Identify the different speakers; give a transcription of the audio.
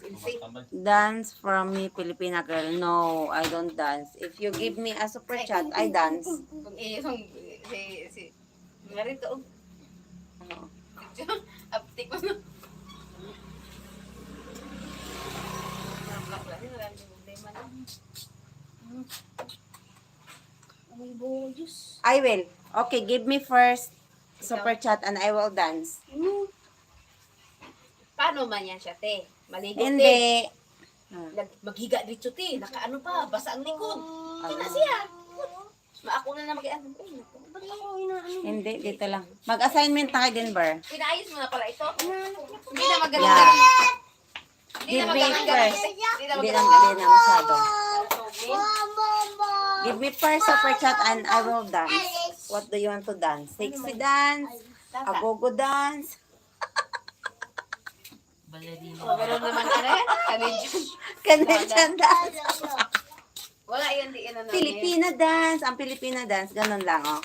Speaker 1: SLC.
Speaker 2: Dance from me, Filipina girl. No, I don't dance. If you give me a super chat, I dance.
Speaker 1: Kung si Marito.
Speaker 2: Oo.
Speaker 1: Aptik mo no. Wala ni problema na. Ay, boyos.
Speaker 2: I will. Okay, give me first super chat and I will dance.
Speaker 1: Paano man yan siya, te? Maligo, te.
Speaker 2: Hindi.
Speaker 1: Maghiga dito, te. Nakaano pa, basa ang likod. Ina siya. Maako na mag-ano. Ba't ako inaano?
Speaker 2: Hindi, dito lang. Mag-assignment na kay Denver.
Speaker 1: Pinaayos mo na pala ito? Hindi na magaling.
Speaker 2: Yeah.
Speaker 1: Hindi na
Speaker 2: Give me
Speaker 1: magaling.
Speaker 2: first.
Speaker 1: Hindi na
Speaker 2: Hindi na,
Speaker 1: magaling.
Speaker 2: hindi na masyado. Give me first super chat and I will dance. What do you want to dance? Sexy dance? Agogo dance?
Speaker 1: Oh, meron naman Canadian.
Speaker 2: Canadian dance?
Speaker 1: Wala yan, di yan ano.
Speaker 2: Filipina dance. Ang Filipina dance, ganun lang, oh.